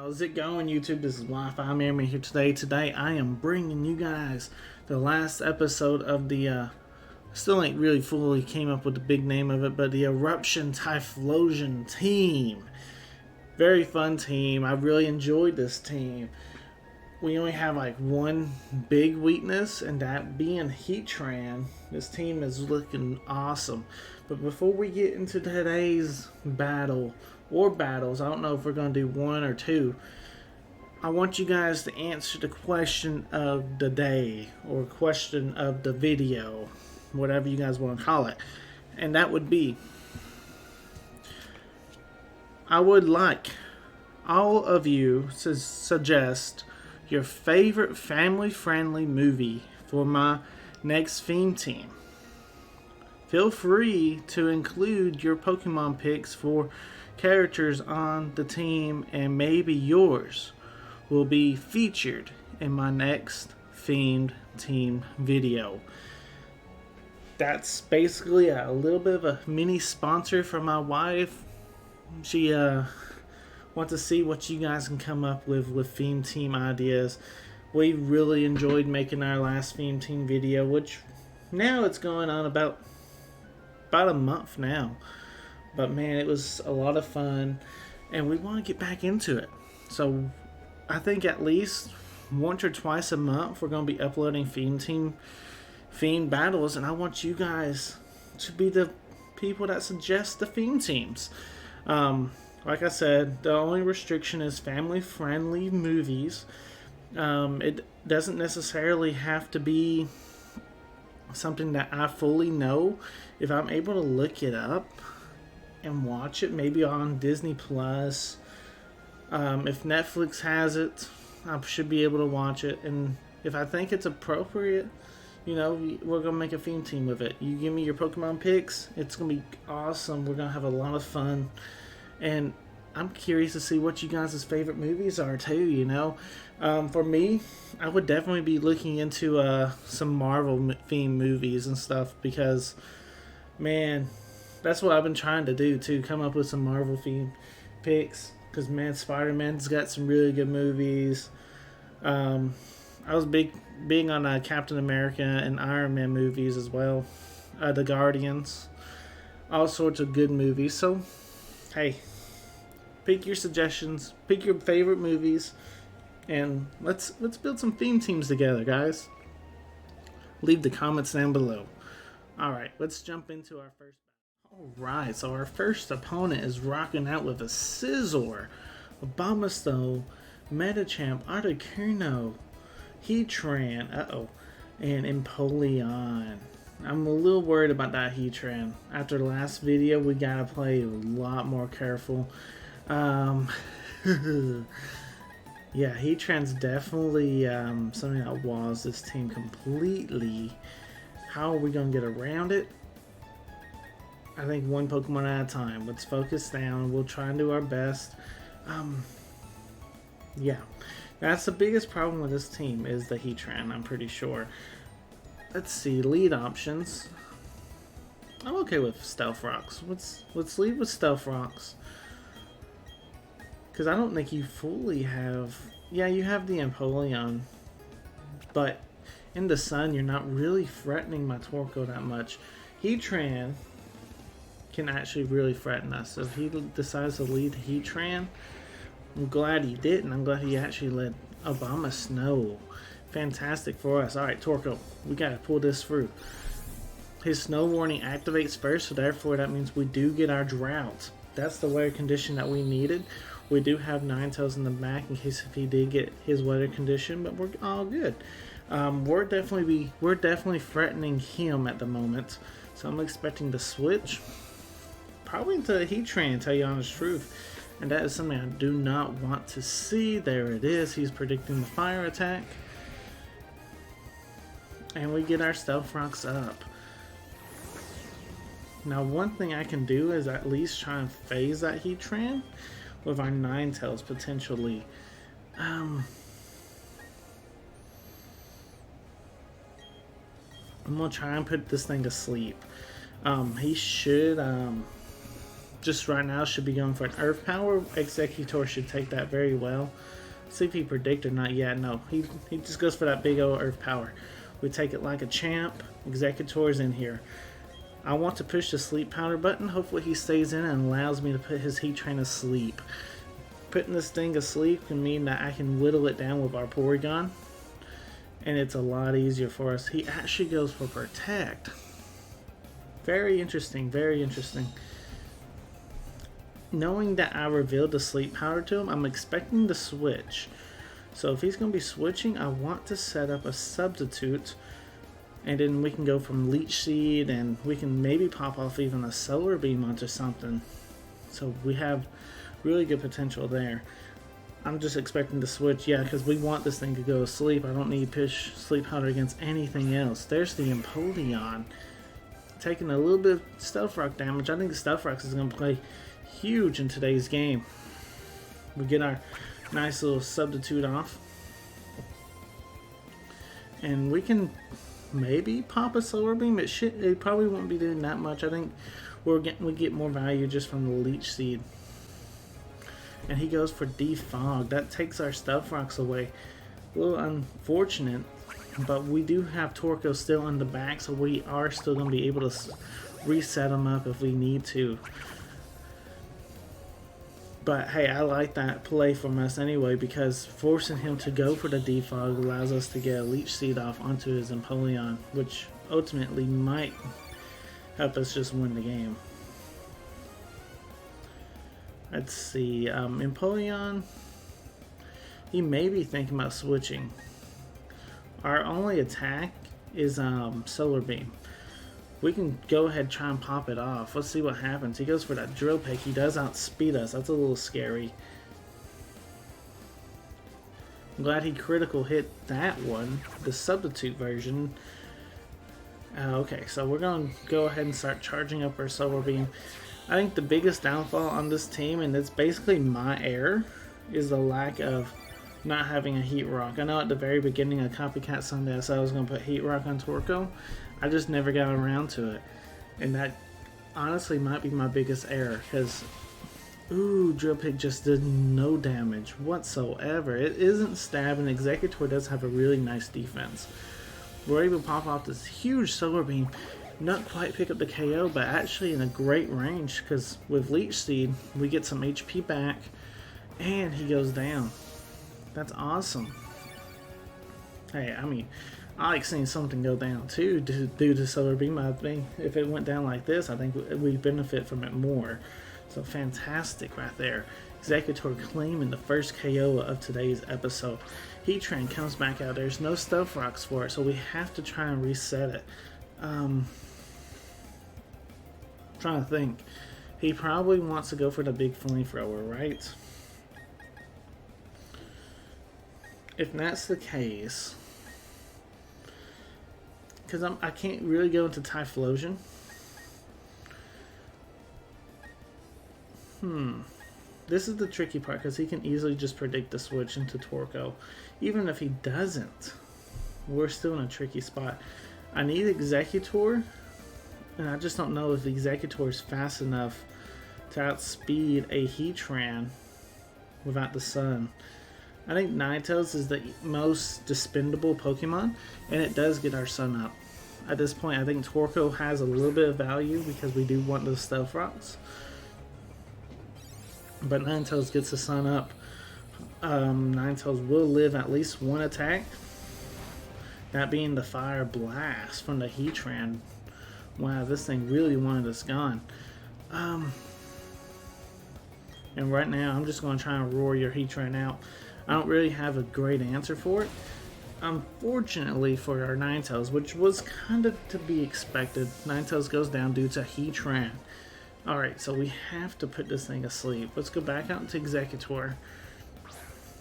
How's it going, YouTube? This is Wi-Fi Merriman here today. Today I am bringing you guys the last episode of the, still ain't really fully came up with the big name of it, but the Eruption Typhlosion team. Very fun team. I really enjoyed this team. We only have like one big weakness, and that being Heatran. This team is looking awesome. But before we get into today's battle, or battles, I don't know if we're going to do one or two, I want you guys to answer the question of the day, or question of the video, whatever you guys want to call it. And that would be, I would like all of you to suggest your favorite family-friendly movie for my next theme team. Feel free to include your Pokemon picks for characters on the team, and maybe yours will be featured in my next themed team video. That's basically a little bit of a mini sponsor for my wife. She want to see what you guys can come up with theme team ideas. We really enjoyed making our last theme team video, which now it's going on about a month now. But man, it was a lot of fun, and we want to get back into it. So I think at least once or twice a month we're going to be uploading theme battles, and I want you guys to be the people that suggest the theme teams. Like I said, the only restriction is family-friendly movies. It doesn't necessarily have to be something that I fully know. If I'm able to look it up and watch it, maybe on Disney Plus, if Netflix has it, I should be able to watch it. And if I think it's appropriate, you know, we're gonna make a theme team with it. You give me your Pokemon picks, it's gonna be awesome. We're gonna have a lot of fun, and I'm curious to see what you guys' favorite movies are too, you know. For me, I would definitely be looking into some Marvel themed movies and stuff, because man, that's what I've been trying to do too, come up with some Marvel themed picks, because man, Spider-Man's got some really good movies. I was big on Captain America and Iron Man movies as well. The Guardians, all sorts of good movies. So hey, pick your suggestions, pick your favorite movies, and let's build some theme teams together, guys. Leave the comments down below. Alright, let's jump into our first battle. Alright, so our first opponent is rocking out with a Scizor, Abomasnow, Metachamp, Articuno, Heatran, and Empoleon. I'm a little worried about that Heatran. After the last video, we gotta play a lot more careful. Yeah, Heatran's definitely something that walls this team completely. How are we gonna get around it? I think one Pokemon at a time. Let's focus down. We'll try and do our best. Yeah, that's the biggest problem with this team, is the Heatran, I'm pretty sure. Let's see, lead options. I'm okay with Stealth Rocks. Let's lead with Stealth Rocks, because I don't think you fully have... Yeah, you have the Empoleon, but in the sun, you're not really threatening my Torkoal that much. Heatran can actually really threaten us. So if he decides to lead Heatran, I'm glad he didn't. I'm glad he actually led Abomasnow. Fantastic for us. Alright, Torkoal, we gotta pull this through. His Snow Warning activates first, so therefore that means we do get our Drought. That's the weather condition that we needed. We do have Ninetales in the back in case if he did get his weather condition, but we're all good. We're definitely threatening him at the moment, so I'm expecting to switch probably into Heatran, to tell you the honest truth, and that is something I do not want to see. There it is. He's predicting the fire attack, and we get our Stealth Rocks up. Now, one thing I can do is at least try and phase that Heatran with our Ninetales potentially. I'm gonna try and put this thing to sleep. He should just right now should be going for an Earth Power. Exeggutor should take that very well. See if he predict or not. Yeah, no. He just goes for that big old Earth Power. We take it like a champ. Exeggutor's in here. I want to push the sleep powder button. Hopefully he stays in and allows me to put his Heatran asleep. Putting this thing asleep can mean that I can whittle it down with our Porygon. And it's a lot easier for us. He actually goes for Protect. Very interesting, very interesting. Knowing that I revealed the sleep powder to him, I'm expecting the switch. So if he's going to be switching, I want to set up a substitute. And then we can go from Leech Seed, and we can maybe pop off even a Solar Beam onto something. So we have really good potential there. I'm just expecting to switch, yeah, because we want this thing to go to sleep. I don't need to push Sleep Powder against anything else. There's the Empoleon. Taking a little bit of Stealth Rock damage. I think the Stealth Rock is going to play huge in today's game. We get our nice little substitute off. And we can maybe pop a Solar Beam. It probably won't be doing that much. I think we get more value just from the Leech Seed. And he goes for Defog. That takes our Stealth Rocks away. A little unfortunate, but we do have Torkoal still in the back, so we are still going to be able to reset him up if we need to. But hey, I like that play from us anyway, because forcing him to go for the Defog allows us to get a Leech Seed off onto his Empoleon, which ultimately might help us just win the game. Let's see, Empoleon, he may be thinking about switching. Our only attack is Solar Beam. We can go ahead and try and pop it off. Let's see what happens. He goes for that Drill Peck. He does outspeed us. That's a little scary. I'm glad he critical hit that one, the substitute version. Okay, so we're going to go ahead and start charging up our Solar Beam. I think the biggest downfall on this team, and it's basically my error, is the lack of not having a Heat Rock. I know at the very beginning of Copycat Sunday I said I was going to put Heat Rock on Torkoal. I just never got around to it. And that honestly might be my biggest error, because ooh, Drill Peck just did no damage whatsoever. It isn't stabbing. Exeggutor does have a really nice defense. We're able to pop off this huge Solar Beam. Not quite pick up the KO, but actually in a great range, because with Leech Seed, we get some HP back, and he goes down. That's awesome. Hey, I mean, I like seeing something go down too, due to Solar Beam. I think if it went down like this, I think we benefit from it more. So fantastic right there. Exeggutor claiming the first KO of today's episode. Heatran comes back out. There's no Stealth Rocks for it, so we have to try and reset it. Trying to think. He probably wants to go for the big Flamethrower, right? If that's the case, because I can't really go into Typhlosion. This is the tricky part, because he can easily just predict the switch into Torkoal. Even if he doesn't, we're still in a tricky spot. I need Exeggutor, and I just don't know if the Exeggutor is fast enough to outspeed a Heatran without the sun. I think Ninetales is the most dispendable Pokemon, and it does get our sun up. At this point, I think Torkoal has a little bit of value because we do want those Stealth Rocks. But Ninetales gets the sun up. Ninetales will live at least one attack. That being the Fire Blast from the Heatran. Wow, this thing really wanted us gone. And right now, I'm just going to try and roar your Heatran out. I don't really have a great answer for it. Unfortunately for our Ninetales, which was kind of to be expected, Ninetales goes down due to Heatran. Alright, so we have to put this thing asleep. Let's go back out into Exeggutor.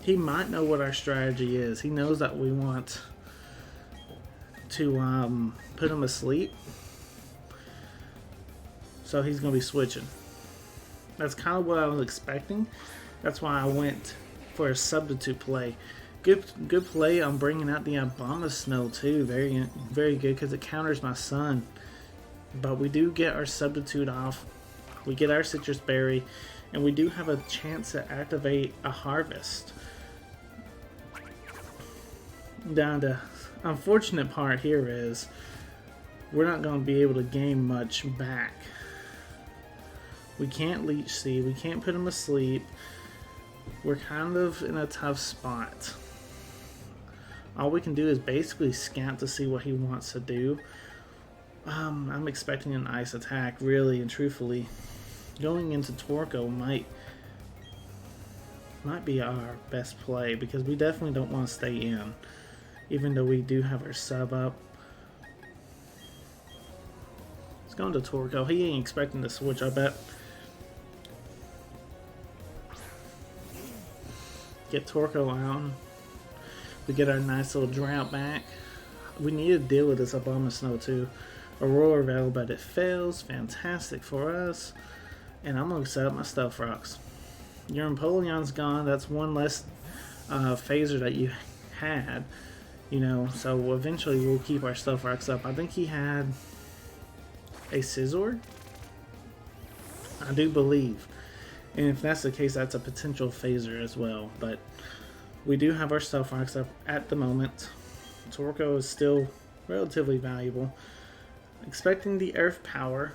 He might know what our strategy is. He knows that we want to put him asleep. So he's going to be switching. That's kind of what I was expecting. That's why I went for a substitute play. Good play on bringing out the Abomasnow too. Very good, because it counters my sun. But we do get our substitute off. We get our Sitrus berry, and we do have a chance to activate a harvest. Down to unfortunate part here is we're not going to be able to gain much back. We can't leech seed, we can't put him asleep. We're kind of in a tough spot. All we can do is basically scout to see what he wants to do. I'm expecting an ice attack, really and truthfully. Going into Torkoal might be our best play, because we definitely don't want to stay in, even though we do have our sub up. Let's go into Torkoal. He ain't expecting to switch, I bet. Get Torkoal out. We get our nice little Drought back. We need to deal with this Abomasnow too. Aurora Veil, but it fails. Fantastic for us. And I'm going to set up my Stealth Rocks. Your Empoleon's gone. That's one less phaser that you had. You know, so eventually we'll keep our Stealth Rocks up. I think he had a Scizor, I do believe. And if that's the case, that's a potential phaser as well. But we do have our Stealth Rocks up at the moment. Torkoal is still relatively valuable. Expecting the Earth Power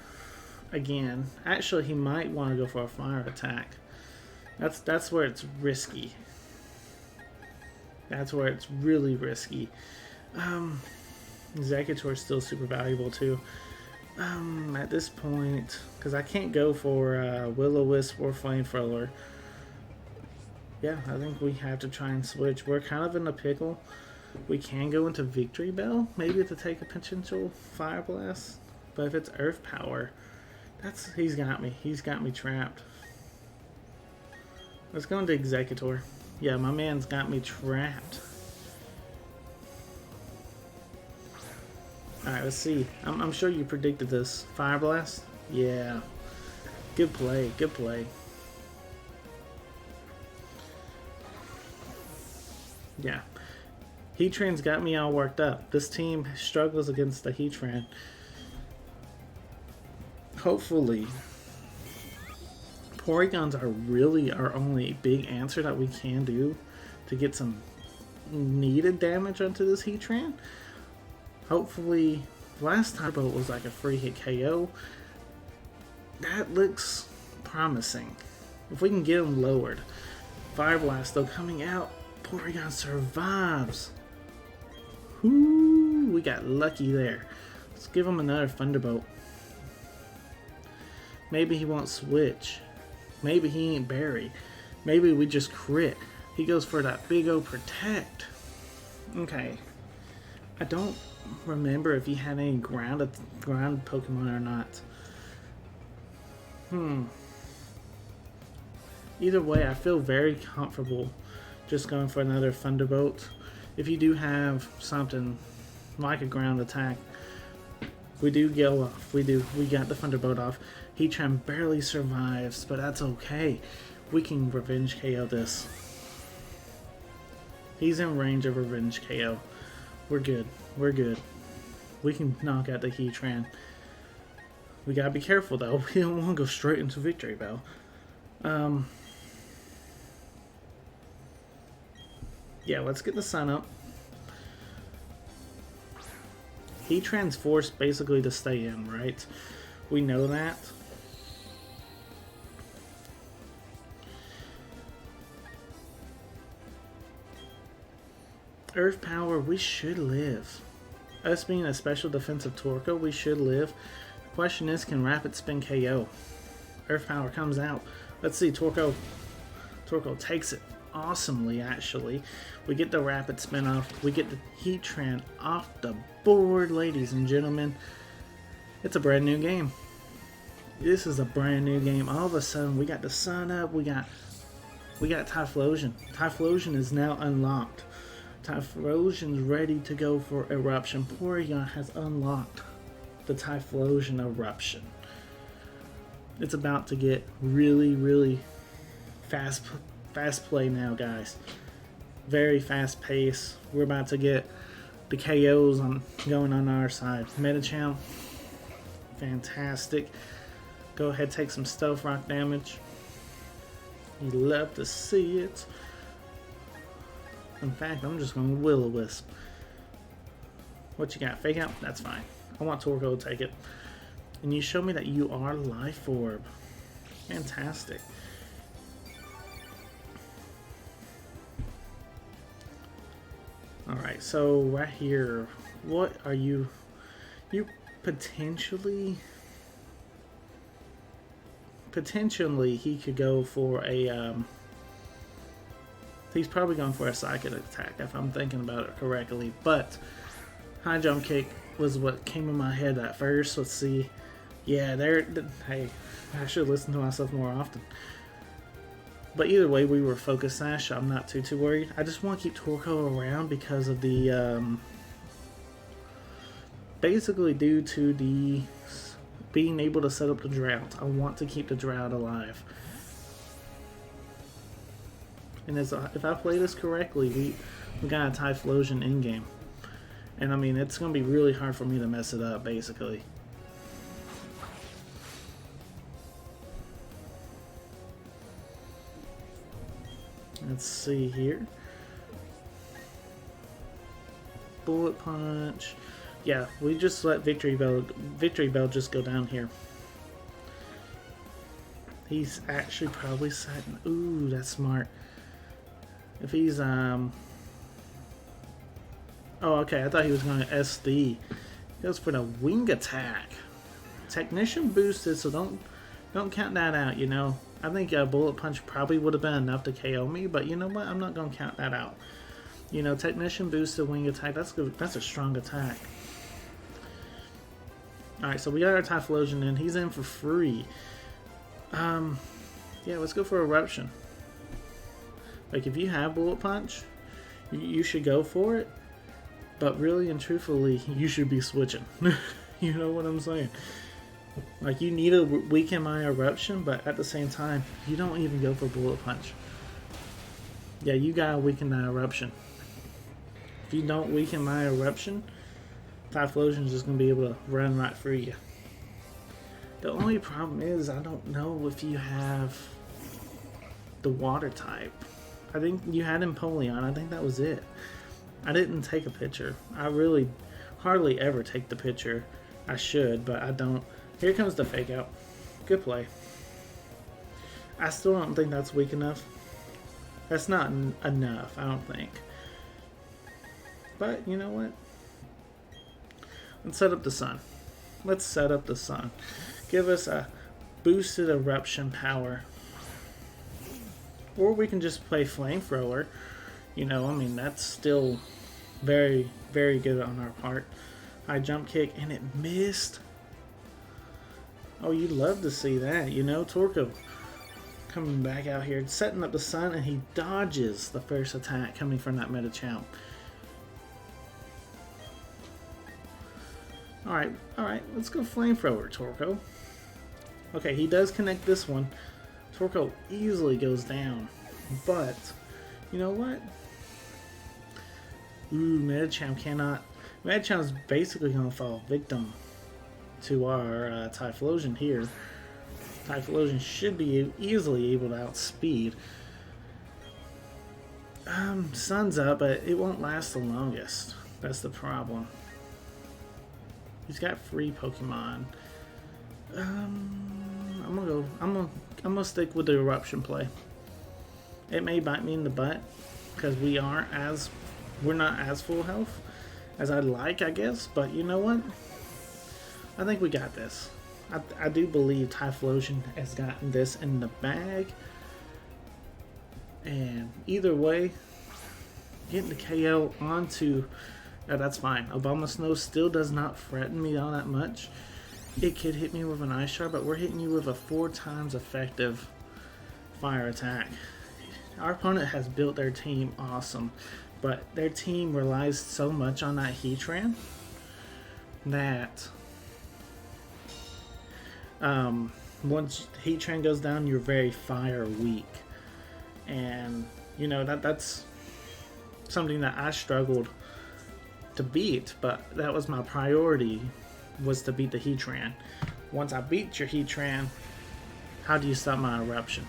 again. Actually, he might want to go for a Fire attack. That's where it's risky. That's where it's really risky. Exeggutor is still super valuable too. At this point, because I can't go for Will-O-Wisp or Flamethrower. Yeah, I think we have to try and switch. We're kind of in a pickle. We can go into Victory Bell, maybe to take a potential Fire Blast. But if it's Earth Power, he's got me. He's got me trapped. Let's go into Exeggutor. Yeah, my man's got me trapped. Alright, let's see. I'm sure you predicted this. Fire Blast? Yeah. Good play, good play. Yeah. Heatran's got me all worked up. This team struggles against the Heatran. Hopefully, Porygons are really our only big answer that we can do to get some needed damage onto this Heatran. Hopefully, last Thunderbolt was like a free hit KO. That looks promising. If we can get him lowered. Fire Blast though coming out. Porygon survives. Whoo, we got lucky there. Let's give him another Thunderbolt. Maybe he won't switch. Maybe he ain't Barry. Maybe we just crit. He goes for that big O Protect. Okay. I don't remember if he had any ground Pokemon or not. Either way, I feel very comfortable just going for another Thunderbolt. If you do have something like a ground attack, we do go off. We got the Thunderbolt off. Heatran barely survives, but that's okay. We can Revenge KO this. He's in range of Revenge KO. We're good. We're good. We can knock out the Heatran. We gotta be careful though. We don't want to go straight into Victory Bell. Yeah, let's get the sun up. Heatran's forced basically to stay in, right? We know that. Earth Power, we should live. Us being a special defensive Torkoal, we should live. The question is, can Rapid Spin KO? Earth Power comes out. Let's see, Torkoal takes it awesomely, actually. We get the Rapid Spin off. We get the Heatran off the board, ladies and gentlemen. It's a brand new game. This is a brand new game. All of a sudden, we got the sun up. We got Typhlosion. Typhlosion is now unlocked. Typhlosion's ready to go for Eruption. Porygon has unlocked the Typhlosion Eruption. It's about to get really, really fast play now, guys. Very fast pace. We're about to get the KOs going on our side. Medicham, fantastic. Go ahead, take some stealth rock damage. You love to see it. In fact, I'm just going to Will-O-Wisp. What you got? Fake out? That's fine. I want Torkoal to take it. And you show me that you are Life Orb. Fantastic. Alright, so right here, what are you? You potentially he could go for a he's probably going for a psychic attack if I'm thinking about it correctly, but high jump kick was what came in my head at first. Let's see. Yeah, hey, I should listen to myself more often. But either way, we were focused Sash, so I'm not too worried. I just want to keep Torkoal around because of the basically due to the being able to set up the Drought. I want to keep the Drought alive. And if I play this correctly, we got a Typhlosion in game. And I mean, it's going to be really hard for me to mess it up, basically. Let's see here. Bullet Punch. Yeah, we just let Victory Bell just go down here. He's actually probably setting. Ooh, that's smart. If he's Oh, okay. I thought he was going to SD. He goes for the wing attack. Technician boosted, so don't count that out. You know, I think a Bullet Punch probably would have been enough to KO me, but you know what? I'm not going to count that out. You know, Technician boosted wing attack. That's good. That's a strong attack. All right, so we got our Typhlosion in. He's in for free. Yeah, let's go for Eruption. Like, if you have Bullet Punch, you should go for it. But really and truthfully, you should be switching. You know what I'm saying? Like, you need to weaken my Eruption, but at the same time, you don't even go for Bullet Punch. Yeah, you gotta weaken that Eruption. If you don't weaken my Eruption, Typhlosion is just gonna be able to run right through you. The only problem is, I don't know if you have the water type. I think you had Empoleon. I think that was it. I didn't take a picture. I really hardly ever take the picture. I should, but I don't. Here comes the fake out. Good play. I still don't think that's weak enough. That's not enough, I don't think. But you know what? Let's set up the sun. Let's set up the sun. Give us a boosted Eruption power. Or we can just play Flamethrower. You know, I mean, that's still very, very good on our part. High jump kick, and it missed. Oh, you'd love to see that, you know. Torkoal coming back out here, setting up the sun, and he dodges the first attack coming from that Medicham. Alright, let's go Flamethrower, Torkoal. Okay, he does connect this one. Torkoal easily goes down. But, you know what? Ooh, Medicham cannot. Medicham's basically going to fall victim to our Typhlosion here. Typhlosion should be easily able to outspeed. Sun's up, but it won't last the longest. That's the problem. He's got free Pokemon. I'm gonna stick with the Eruption play. It may bite me in the butt because we're not as full health as I'd like, I guess. But you know what? I think we got this. I do believe Typhlosion has gotten this in the bag. And either way, getting the KO onto... that's fine. Abomasnow still does not threaten me all that much. It could hit me with an Ice Shard, but we're hitting you with a 4 times effective fire attack. Our opponent has built their team awesome, but their team relies so much on that Heatran that once Heatran goes down, you're very fire weak. And you know that's something that I struggled to beat, but that was my priority, was to beat the Heatran. Once I beat your Heatran, How do you stop my Eruption?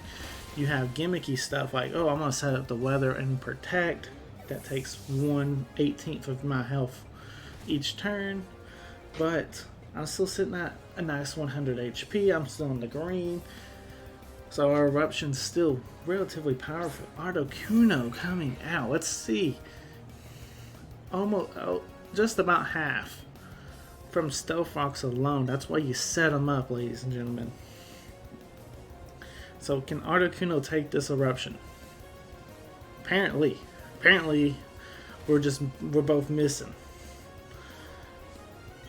You have gimmicky stuff like, oh, I'm going to set up the weather and protect. That takes 1/18 of my health each turn. But I'm still sitting at a nice 100 HP. I'm still in the green. So our Eruption's still relatively powerful. Articuno coming out. Let's see. Almost, just about half from Stealth Rocks alone. That's why you set them up, ladies and gentlemen. So can Articuno take this Eruption? Apparently we're both missing.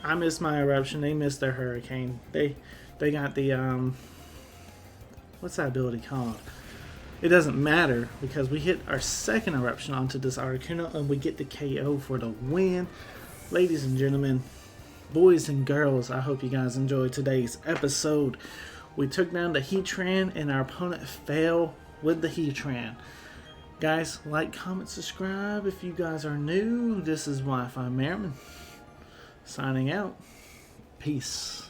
I missed my Eruption. They missed their Hurricane. They got the what's that ability called? It doesn't matter because we hit our second Eruption onto this Articuno and we get the KO for the win. Ladies and gentlemen, boys and girls, I hope you guys enjoyed today's episode. We took down the Heatran and our opponent fell with the Heatran. Guys, like, comment, subscribe if you guys are new. This is Wi-Fi Merriman signing out. Peace.